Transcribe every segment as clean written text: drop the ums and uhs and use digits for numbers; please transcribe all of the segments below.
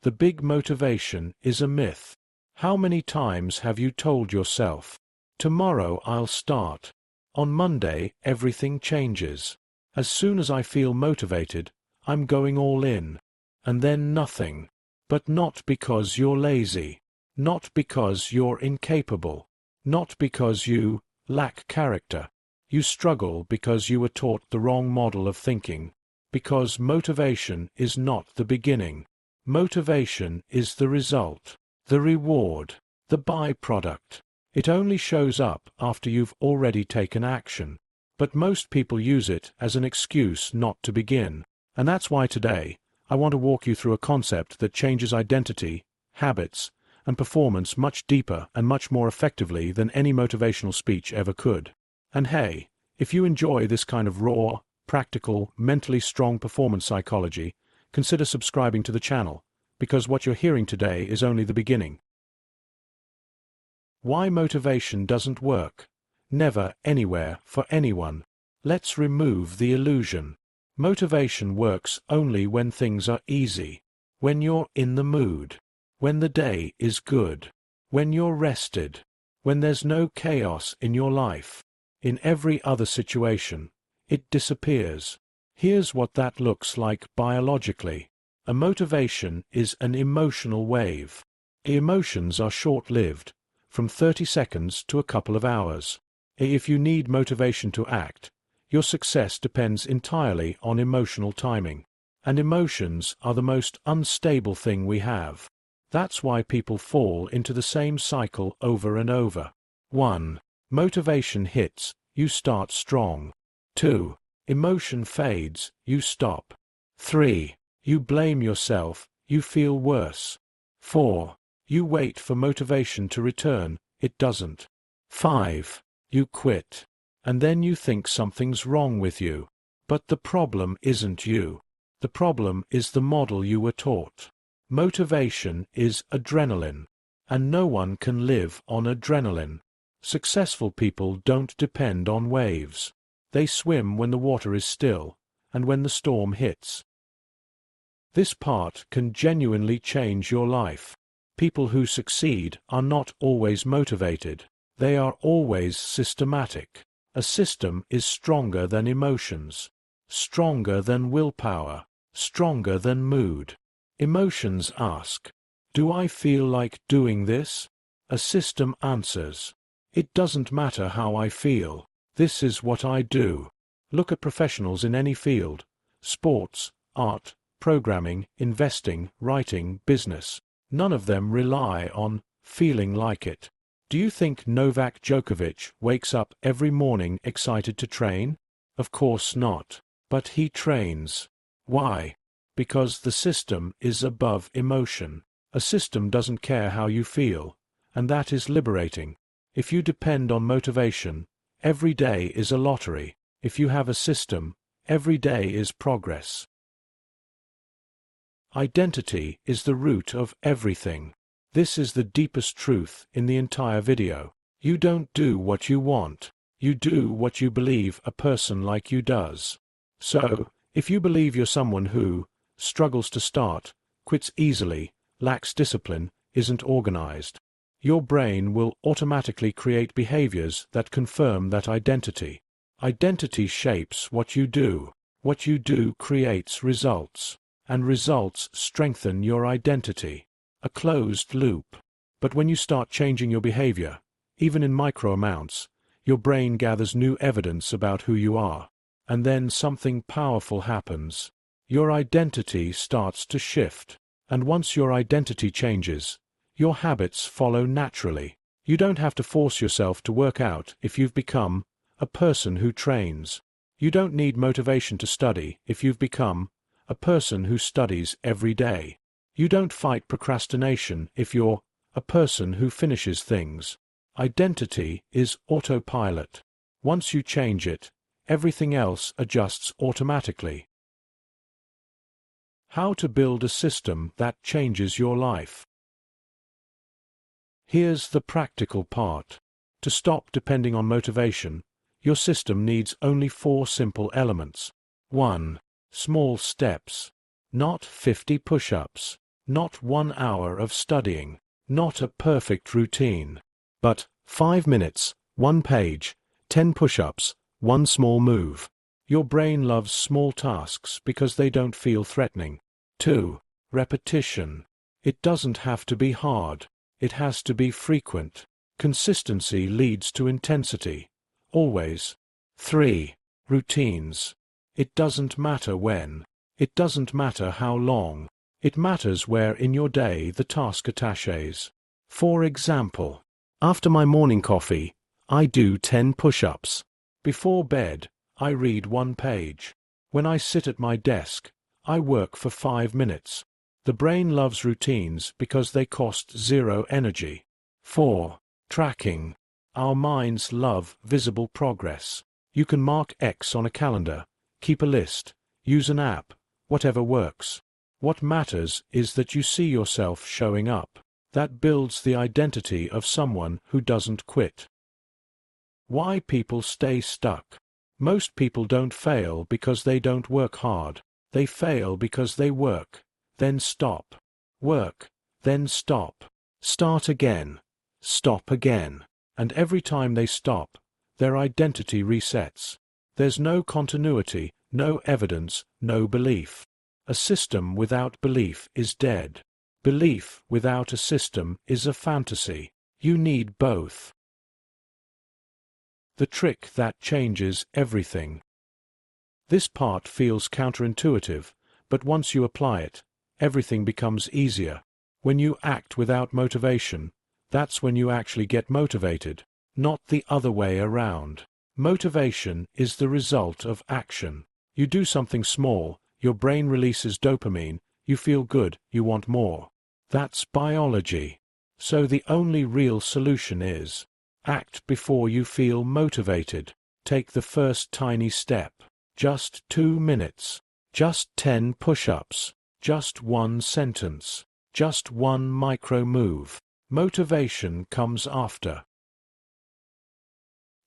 The big motivation is a myth. How many times have you told yourself, "Tomorrow I'll start. On Monday everything changes. As soon as I feel motivated, I'm going all in." And then nothing. But not because you're lazy. Not because you're incapable. Not because you lack character. You struggle because you were taught the wrong model of thinking. Because motivation is not the beginning. Motivation is the result, the reward, the byproduct. It only shows up after you've already taken action. But most people use it as an excuse not to begin. And that's why today, I want to walk you through a concept that changes identity, habits, and performance much deeper and much more effectively than any motivational speech ever could. And hey, if you enjoy this kind of raw, practical, mentally strong performance psychology, consider subscribing to the channel, because what you're hearing today is only the beginning. Why motivation doesn't work. Never, anywhere, for anyone. Let's remove the illusion. Motivation works only when things are easy, when you're in the mood, when the day is good, when you're rested, when there's no chaos in your life. In every other situation, it disappears. Here's what that looks like biologically. A motivation is an emotional wave. Emotions are short-lived, from 30 seconds to a couple of hours. If you need motivation to act, your success depends entirely on emotional timing. And emotions are the most unstable thing we have. That's why people fall into the same cycle over and over. 1. Motivation hits, you start strong. 2. Emotion fades, you stop. 3. You blame yourself, you feel worse. 4. You wait for motivation to return, it doesn't. 5. You quit. And then you think something's wrong with you. But the problem isn't you. The problem is the model you were taught. Motivation is adrenaline. And no one can live on adrenaline. Successful people don't depend on waves. They swim when the water is still, and when the storm hits. This part can genuinely change your life. People who succeed are not always motivated. They are always systematic. A system is stronger than emotions, stronger than willpower, stronger than mood. Emotions ask, "Do I feel like doing this?" A system answers, "It doesn't matter how I feel. This is what I do." Look at professionals in any field: sports, art, programming, investing, writing, business. None of them rely on feeling like it. Do you think Novak Djokovic wakes up every morning excited to train? Of course not. But he trains. Why? Because the system is above emotion. A system doesn't care how you feel, and that is liberating. If you depend on motivation, every day is a lottery. If you have a system, every day is progress. Identity is the root of everything. This is the deepest truth in the entire video. You don't do what you want. You do what you believe a person like you does. So, if you believe you're someone who struggles to start, quits easily, lacks discipline, isn't organized, your brain will automatically create behaviors that confirm that identity. Identity shapes what you do. What you do creates results, and results strengthen your identity. A closed loop. But when you start changing your behavior, even in micro amounts, your brain gathers new evidence about who you are. And then something powerful happens. Your identity starts to shift. And once your identity changes, your habits follow naturally. You don't have to force yourself to work out if you've become a person who trains. You don't need motivation to study if you've become a person who studies every day. You don't fight procrastination if you're a person who finishes things. Identity is autopilot. Once you change it, everything else adjusts automatically. How to build a system that changes your life. Here's the practical part. To stop depending on motivation, your system needs only 4 simple elements. 1. Small steps. Not 50 push-ups. Not 1 hour of studying, not a perfect routine, but 5 minutes, 1 page, 10 push-ups, one small move. Your brain loves small tasks because they don't feel threatening. 2. Repetition. It doesn't have to be hard. It has to be frequent. Consistency leads to intensity. Always. 3. Routines. It doesn't matter when. It doesn't matter how long. It matters where in your day the task attaches. For example, after my morning coffee, I do 10 push-ups. Before bed, I read 1 page. When I sit at my desk, I work for 5 minutes. The brain loves routines because they cost zero energy. 4. Tracking. Our minds love visible progress. You can mark X on a calendar, keep a list, use an app, whatever works. What matters is that you see yourself showing up. That builds the identity of someone who doesn't quit. Why people stay stuck. Most people don't fail because they don't work hard. They fail because they work, then stop. Work, then stop. Start again. Stop again. And every time they stop, their identity resets. There's no continuity, no evidence, no belief. A system without belief is dead. Belief without a system is a fantasy. You need both. The trick that changes everything. This part feels counterintuitive, but once you apply it, everything becomes easier. When you act without motivation, that's when you actually get motivated, not the other way around. Motivation is the result of action. You do something small, your brain releases dopamine, you feel good, you want more. That's biology. So the only real solution is act before you feel motivated. Take the first tiny step. Just 2 minutes. Just 10 push-ups. Just one sentence. Just one micro move. Motivation comes after.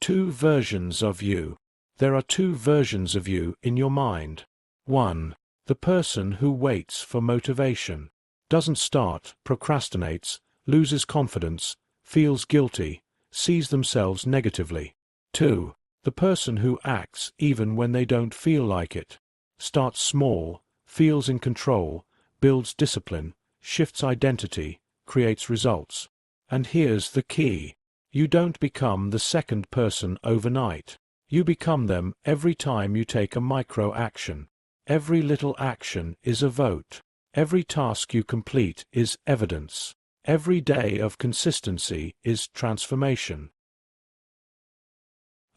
2 versions of you. There are 2 versions of you in your mind. 1. The person who waits for motivation. Doesn't start, procrastinates, loses confidence, feels guilty, sees themselves negatively. 2. The person who acts even when they don't feel like it. Starts small, feels in control, builds discipline, shifts identity, creates results. And here's the key. You don't become the second person overnight. You become them every time you take a micro-action. Every little action is a vote. Every task you complete is evidence. Every day of consistency is transformation.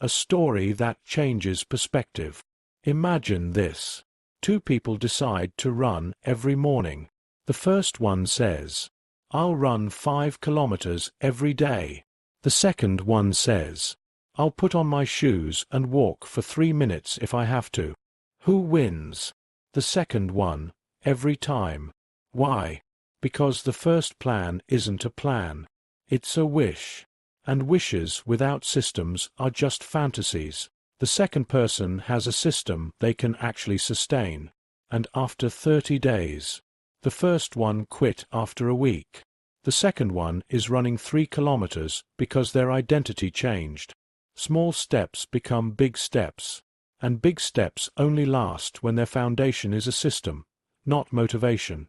A story that changes perspective. Imagine this. 2 people decide to run every morning. The first one says, "I'll run 5 kilometers every day." The second one says, "I'll put on my shoes and walk for 3 minutes if I have to." Who wins? The second one, every time. Why? Because the first plan isn't a plan. It's a wish. And wishes without systems are just fantasies. The second person has a system they can actually sustain. And after 30 days. The first one quit after a week. The second one is running 3 kilometers because their identity changed. Small steps become big steps. And big steps only last when their foundation is a system, not motivation.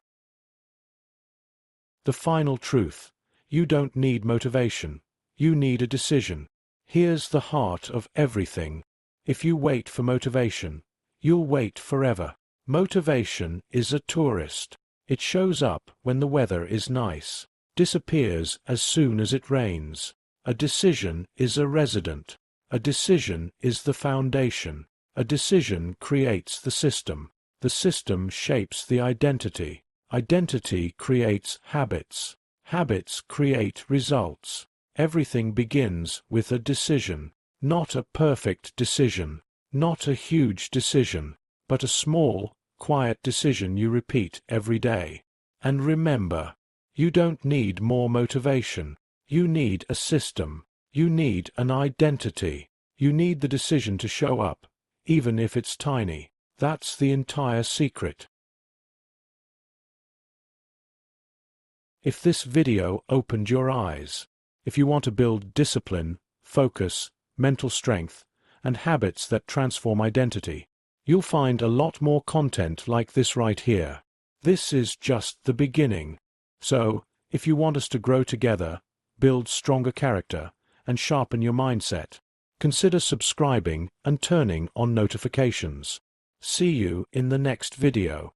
The final truth. You don't need motivation. You need a decision. Here's the heart of everything. If you wait for motivation, you'll wait forever. Motivation is a tourist. It shows up when the weather is nice, disappears as soon as it rains. A decision is a resident. A decision is the foundation. A decision creates the system. The system shapes the identity. Identity creates habits. Habits create results. Everything begins with a decision. Not a perfect decision. Not a huge decision. But a small, quiet decision you repeat every day. And remember, you don't need more motivation. You need a system. You need an identity. You need the decision to show up, even if it's tiny. That's the entire secret. If this video opened your eyes, if you want to build discipline, focus, mental strength, and habits that transform identity, you'll find a lot more content like this right here. This is just the beginning. So, if you want us to grow together, build stronger character, and sharpen your mindset, consider subscribing and turning on notifications. See you in the next video.